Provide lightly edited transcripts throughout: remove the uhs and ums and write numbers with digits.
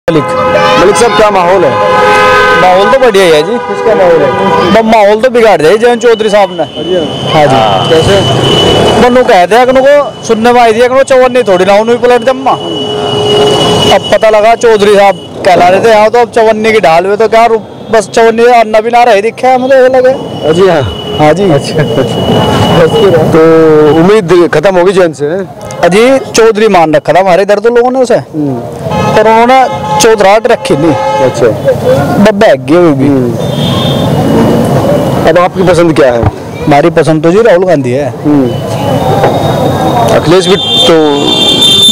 मलिक साहब, क्या माहौल है? माहौल तो बढ़िया ही है जी। किसका माहौल है? माहौल तो बिगाड़ दिया जयंत चौधरी साहब ने। हाँ जी। कैसे? मनु कहते हैं को सुनने में आई थी चौवन्नी थोड़ी ना उन्हें पलट जम्मा। अब पता लगा चौधरी साहब कहला रहे थे यहाँ तो अब चौवन्नी की ढाल में तो क्या बस चौवन्नी अन्ना भी ना रहे दिखा है मुझे लगे। जी हाँ। हाँ जी। अच्छा। तो उम्मीद खत्म होगी जयंत से? अजी चौधरी मान रखा था हमारे इधर तो लोगों ने उसे, पर उन्होंने चौधराहट रखी नहीं। अच्छा। बहक गई वो भी। अब आपकी पसंद क्या है? हमारी पसंद तो जी राहुल गांधी है। अखिलेश भी तो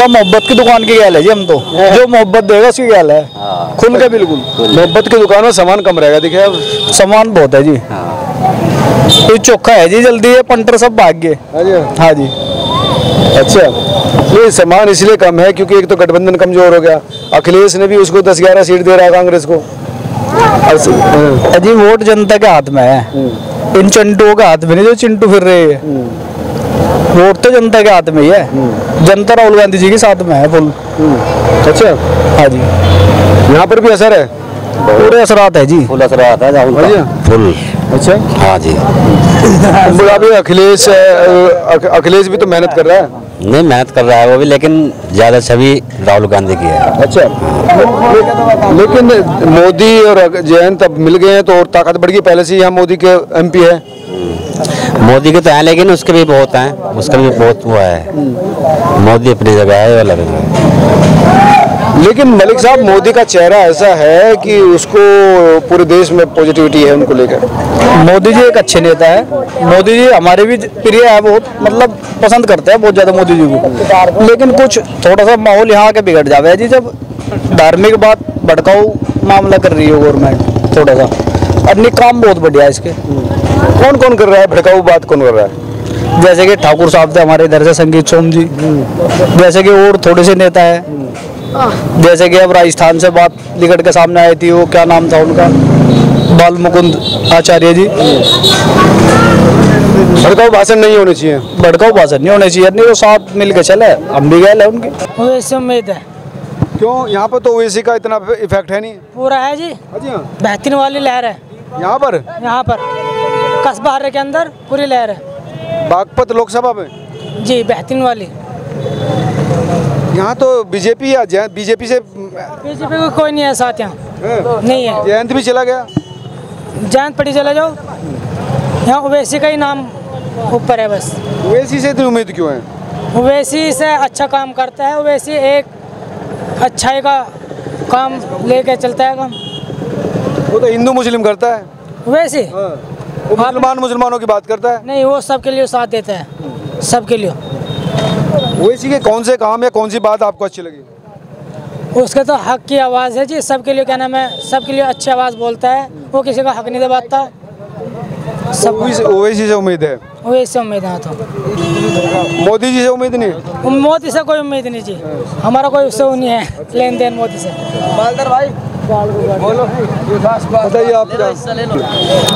मोहब्बत की दुकान की गैल है जी, हम तो जो मोहब्बत देगा उसकी गैल है। खुल के बिल्कुल। मोहब्बत की दुकान में सामान कम रहेगा, दिखे अब सामान बहुत है जी। तो चोखा है जी, जल्दी है पंटर सब भाग गए। हाँ जी। अच्छा, ये सामान इसलिए कम है क्योंकि एक तो गठबंधन कमजोर हो गया। अखिलेश ने भी उसको 10-11 सीट दे रहा है कांग्रेस को। अजी वोट जनता के हाथ में है, इन चिंटुओं के हाथ में नहीं जो चिंटू फिर रहे हैं। वोट तो जनता के हाथ में ही है। जनता राहुल गांधी जी के साथ में है फुल। अच्छा। हाँ जी। यहाँ पर भी असर है? पूरे असरात है जी। फुल असरात है राहुल का फुल। अच्छा। हाँ जी। अभी अखिलेश भी तो मेहनत कर रहा है। नहीं मेहनत कर रहा है वो भी, लेकिन ज्यादा छवि राहुल गांधी की है। अच्छा। लेकिन मोदी और जयंत अब मिल गए हैं तो और ताकत बढ़ गई। पहले से यहाँ मोदी के एमपी है। मोदी के तो हैं लेकिन उसके भी बहुत हैं, उसका भी बहुत हुआ है। मोदी अपनी जगह है, अलग है। लेकिन मलिक साहब, मोदी का चेहरा ऐसा है कि उसको पूरे देश में पॉजिटिविटी है उनको लेकर। मोदी जी एक अच्छे नेता है। मोदी जी हमारे भी प्रिय है, बहुत मतलब पसंद करते हैं बहुत ज्यादा मोदी जी को। लेकिन कुछ थोड़ा सा माहौल यहाँ के बिगड़ जावे जी, जब धार्मिक बात भड़काऊ मामला कर रही है गवर्नमेंट थोड़ा सा। अन्य काम बहुत बढ़िया है इसके। कौन कौन कर रहा है भड़काऊ बात? कौन कर रहा है? जैसे कि ठाकुर साहब थे हमारे इधर से, संगीत सोम जी, जैसे कि और थोड़े से नेता है। जैसे कि अब राजस्थान से बात निकट के सामने आई थी, वो क्या नाम था उनका, बाल मुकुंद आचार्य जी। भड़काऊ भाषण नहीं होने चाहिए। भड़काऊ भाषण नहीं होने चाहिए, नहीं वो साथ मिल के चले, हम भी गए उनकी। वैसे उम्मीद है। क्यों? यहाँ पर तो ओवैसी का इतना इफेक्ट है नहीं। पूरा है जी। बेहतरीन वाली लहर है यहाँ पर कस्बा के अंदर पूरी लहर है। बागपत लोकसभा में जी बेहतरीन वाली। यहाँ तो बीजेपी या बीजेपी से बीजेपी को कोई नहीं है साथ यहाँ। नहीं है। जयंत भी चला गया। जयंत पड़ी चला जाओ, यहाँ ओवैसी का ही नाम ऊपर है बस। ओवैसी से इतनी उम्मीद क्यों है? ओवैसी से अच्छा काम करता है। ओवैसी एक अच्छाई का काम लेके चलता है काम। वो तो हिंदू मुस्लिम करता है। ओवैसी वो मुसलमानों की बात करता है। नहीं, वो सबके लिए साथ देता है, सबके लिए। ओवैसी के कौन से काम या कौन सी बात आपको अच्छी लगी? उसके तो हक की आवाज़ है जी, सबके लिए क्या नाम है, सबके लिए अच्छी आवाज़ बोलता है। वो किसी का हक नहीं दबाता। सब ओवैसी से उम्मीद है। ओवैसी से उम्मीद है। तो मोदी जी से उम्मीद नहीं? मोदी से कोई उम्मीद नहीं जी, हमारा कोई उससे नहीं है लेन देन मोदी से। भाई बताइए आप क्या?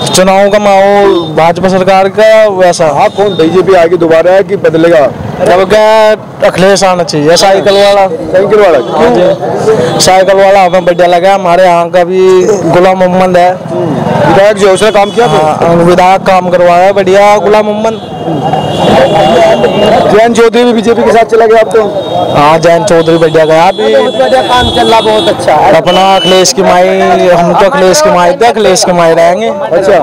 चुनाव का माहौल भाजपा सरकार का वैसा। हाँ, कौन बीजेपी आगे दोबारा है कि बदलेगा? अब क्या अखिलेश आना चाहिए, साइकिल वाला। साइकिल वाला? साइकिल वाला हमें बढ़िया लगा। हमारे यहाँ का भी गुलाम मोहम्मद है विधायक जो उसने काम किया था। विधायक काम करवाया बढ़िया गुलाम मोहम्मद। जयंत चौधरी भी बीजेपी के साथ चला गया अब तो। हाँ, जयंत चौधरी बढ़िया गया। अभी बढ़िया काम चल रहा, बहुत अच्छा है। अपना अखिलेश की माई, हम तो अखिलेश की माई थे, अखिलेश की माई रहेंगे। अच्छा,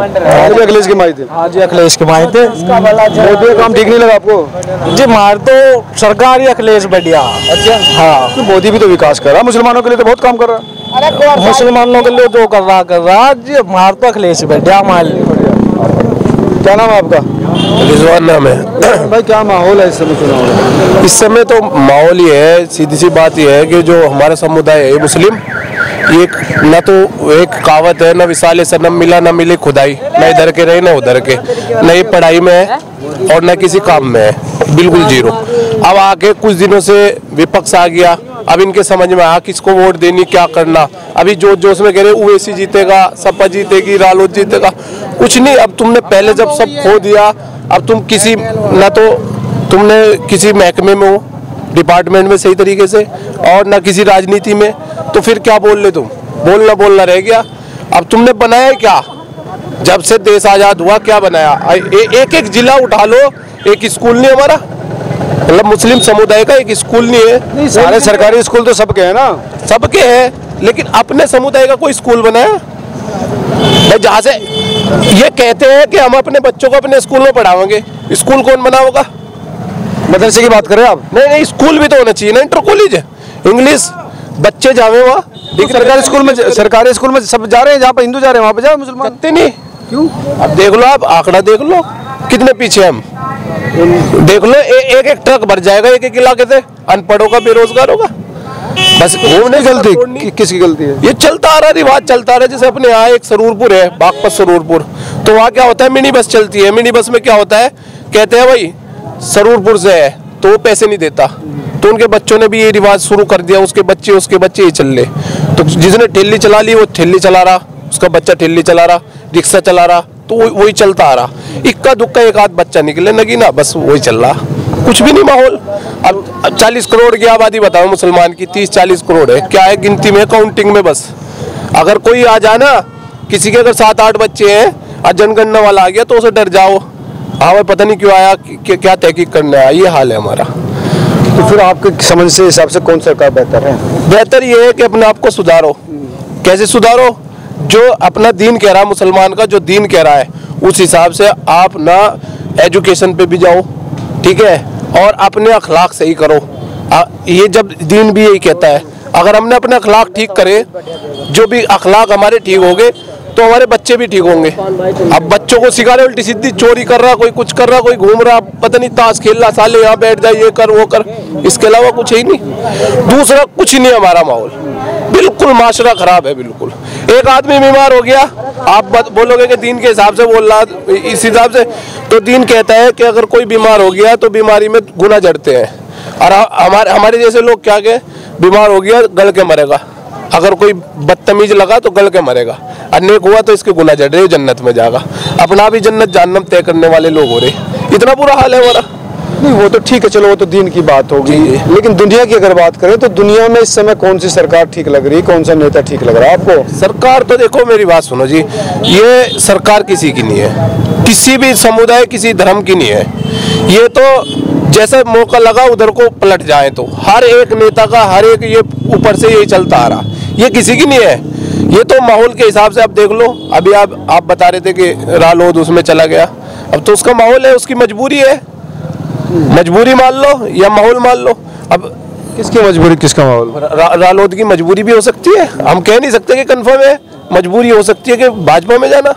अखिलेश की माई थे। हाँ जी, अखिलेश की माई थे। मोदी का काम ठीक नहीं लगा आपको? जी हमारे तो सरकार ही अखिलेश बढ़िया। अच्छा। हाँ, तो मोदी भी तो विकास कर रहा, मुसलमानों के लिए तो बहुत काम कर रहा। मुसलमानों के लिए जो कर रहा जी, हमारे तो अखिलेश बढ़िया। हमारे क्या नाम है आपका? रिजवान नाम है। भाई क्या माहौल है इस समय चुनाव में? इस समय तो माहौल ये है, सीधी सी बात ये है कि जो हमारा समुदाय है मुस्लिम, ये न तो एक कहावत है, न विसाले सनम मिला न मिली खुदाई, न इधर के रहे न उधर के, न ये पढ़ाई में है और न किसी काम में है, बिल्कुल जीरो। अब आके कुछ दिनों से विपक्ष आ गया, अब इनके समझ में आया किसको वोट देनी, क्या करना। अभी जोश में कह रहे ओवैसी जीतेगा, सपा जीतेगी, रालोद जीतेगा, कुछ नहीं। अब तुमने पहले जब सब खो दिया, अब तुम किसी न तो तुमने किसी महकमे में हो, डिपार्टमेंट में सही तरीके से और ना किसी राजनीति में, तो फिर क्या बोल ले तुम, बोलना रह गया। अब तुमने बनाया क्या, जब से देश आज़ाद हुआ क्या बनाया? एक जिला उठा लो, एक स्कूल नहीं हमारा, मतलब मुस्लिम समुदाय का एक स्कूल नहीं है। नहीं, सारे सरकारी स्कूल तो सबके हैं ना, सबके हैं, लेकिन अपने समुदाय का कोई स्कूल बनाया? जहाँ से ये कहते हैं कि हम अपने बच्चों को अपने स्कूल में पढ़ाएंगे, स्कूल कौन बनाओगा? मदरसे की बात करें आप? नहीं, स्कूल भी तो होना चाहिए ना, इंटर कॉलेज, इंग्लिश बच्चे जावे वहाँ। सरकारी स्कूल में सब जा रहे हैं, जहाँ पर हिंदू जा रहे हैं वहाँ पे जाओ मुसलमान सकते नहीं। क्यों? अब देख लो, आप आंकड़ा देख लो कितने पीछे हम, देख लो एक ट्रक भर जाएगा एक इलाके से अनपढ़ों का, बेरोजगारों का। बस घूमने गलती किसकी गलती है? ये चलता आ रहा, रिवाज चलता आ रहा है। जैसे अपने यहाँ एक सरूरपुर है, बागपत सरूरपुर, तो वहाँ क्या होता है, मिनी बस चलती है। मिनी बस में क्या होता है, कहते हैं भाई सरूरपुर से है तो वो पैसे नहीं देता, तो उनके बच्चों ने भी ये रिवाज शुरू कर दिया, उसके बच्चे ये चल ले। तो जिसने ठेली चला ली वो ठेली चला रहा, उसका बच्चा ठेली चला रहा, रिक्शा चला रहा, तो वही चलता आ रहा। इक्का दुक्का एक आध बच्चा निकले नगीना, बस वही चल रहा, कुछ भी नहीं माहौल। अब 40 करोड़ की आबादी बताओ मुसलमान की, 30-40 करोड़ है, क्या है गिनती में, काउंटिंग में। बस अगर कोई आ जाए ना, किसी के अगर 7-8 बच्चे हैं और जनगणना वाला आ गया तो उसे डर जाओ, हाँ भाई पता नहीं क्यों आया, क्या तहकीक करने आया। ये हाल है हमारा। तो फिर आपके समझ से हिसाब से कौन सरकार बेहतर है? बेहतर ये है कि अपने आप को सुधारो। कैसे सुधारो? जो अपना दीन कह रहा है, मुसलमान का जो दीन कह रहा है, उस हिसाब से आप ना एजुकेशन पे भी जाओ, ठीक है, और अपने अखलाक सही करो। ये जब दीन भी यही कहता है, अगर हमने अपने अखलाक ठीक करे, जो भी अखलाक हमारे ठीक हो गए तो हमारे बच्चे भी ठीक होंगे। अब बच्चों को सिखा रहे उल्टी सीधी, चोरी कर रहा, कोई कुछ कर रहा, कोई घूम रहा, पता नहीं ताश खेल रहा, साले यहाँ बैठ जाए, ये कर वो कर, इसके अलावा कुछ ही नहीं। दूसरा कुछ नहीं, हमारा माहौल बिल्कुल माशरा खराब है बिल्कुल। एक आदमी बीमार हो गया, आप बोलोगे कि दीन के हिसाब से बोल रहा, इस हिसाब से तो दीन कहता है कि अगर कोई बीमार हो गया तो बीमारी में गुना जड़ते हैं, और हमारे जैसे लोग क्या कहे, बीमार हो गया गल के मरेगा, अगर कोई बदतमीज लगा तो गल के मरेगा, अनेक हुआ तो इसके गुना जड़ रहे, जन्नत में जाएगा। अपना भी जन्नत जहन्नम तय करने वाले लोग हो रहे, इतना बुरा हाल है हमारा। नहीं, वो तो ठीक है, चलो वो तो दीन की बात होगी, लेकिन दुनिया की अगर बात करें तो दुनिया में इस समय कौन सी सरकार ठीक लग रही है, कौन सा नेता ठीक लग रहा है आपको? सरकार तो देखो, मेरी बात सुनो जी, ये सरकार किसी की नहीं है, किसी भी समुदाय किसी धर्म की नहीं है। ये तो जैसा मौका लगा उधर को पलट जाए, तो हर एक नेता का हर एक ये ऊपर से यही चलता आ रहा, ये किसी की नहीं है। ये तो माहौल के हिसाब से आप देख लो, अभी आप बता रहे थे कि रालोद उसमें चला गया, अब तो उसका माहौल है, उसकी मजबूरी है, मजबूरी मान लो या माहौल मान लो। अब किसकी मजबूरी, किसका माहौल? रालोद की मजबूरी भी हो सकती है, हम कह नहीं सकते कि कंफर्म है। मजबूरी हो सकती है कि भाजपा में जाना,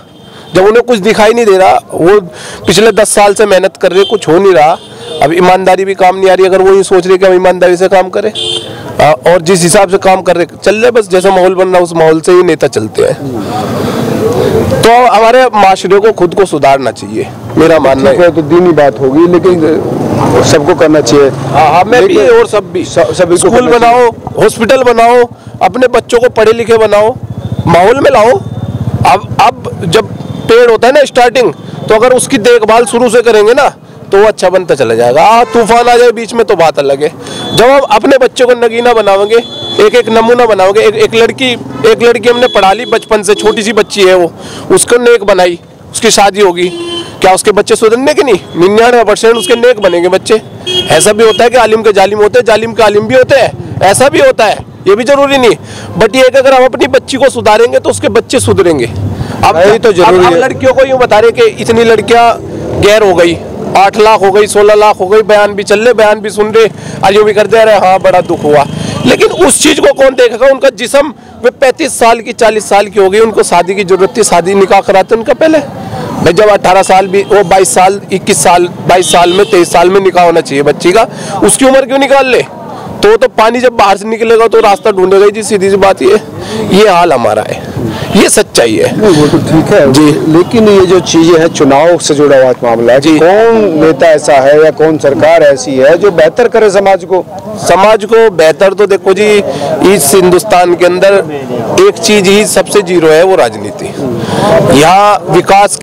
जब उन्हें कुछ दिखाई नहीं दे रहा, वो पिछले 10 साल से मेहनत कर रहे, कुछ हो नहीं रहा, अब ईमानदारी भी काम नहीं आ रही। अगर वो ये सोच रहे कि हम ईमानदारी से काम करें और जिस हिसाब से काम कर रहे चल रहे, बस जैसा माहौल बन रहा उस माहौल से ही नेता चलते हैं। तो हमारे माशरे को खुद को सुधारना चाहिए, मेरा मानना है। तो दीनी बात होगी, लेकिन सबको करना चाहिए। हाँ, मैं भी और सब भी, सभी स्कूल बनाओ, हॉस्पिटल बनाओ, अपने बच्चों को पढ़े लिखे बनाओ, माहौल में लाओ। अब जब पेड़ होता है ना स्टार्टिंग, तो अगर उसकी देखभाल शुरू से करेंगे ना तो वो अच्छा बनता चला जाएगा। तूफान आ जाए बीच में तो बात अलग है। जब हम अपने बच्चों को नगीना बनाओगे, एक नमूना बनाओगे, एक लड़की हमने पढ़ा ली बचपन से, छोटी सी बच्ची है वो, उसको नेक बनाई, उसकी शादी होगी, क्या उसके बच्चे सुधरने के नहीं? 99% उसके नेक बनेंगे बच्चे। ऐसा भी होता है कि आलिम के जालिम होते हैं, जालिम के आलिम भी होते हैं, ऐसा भी होता है, ये भी जरूरी नहीं। बट ये अगर हम अपनी बच्ची को सुधारेंगे तो उसके बच्चे सुधरेंगे। अब तो जरूरी है। लड़कियों को यूँ बता रहे कि इतनी लड़कियां गैर हो गई, 8 लाख हो गई, 16 लाख हो गई, बयान भी चल रहे, बयान भी सुन रहे, आलियों भी कर दे रहे, हाँ बड़ा दुख हुआ। लेकिन उस चीज को कौन देखेगा? उनका जिस्म वे 35 साल की 40 साल की हो गई, उनको शादी की जरूरत थी, शादी निकाह कराते उनका पहले भाई। जब 18 साल भी, वो 22 साल 21 साल 22 साल में 23 साल में निकाह होना चाहिए बच्ची का, उसकी उम्र क्यों निकाल ले? तो पानी जब बाहर से निकलेगा तो रास्ता ढूंढेगा जी, सीधी सी बात ये हाल हमारा है, ये सच्चाई है। वो तो ठीक है जी, लेकिन ये जो चीजें हैं चुनाव से जुड़ा हुआ मामला है, कौन नेता ऐसा है या कौन सरकार ऐसी है जो बेहतर करे समाज को बेहतर? तो देखो जी, इस हिंदुस्तान के अंदर एक चीज ही सबसे जीरो है, वो राजनीति। यहाँ विकास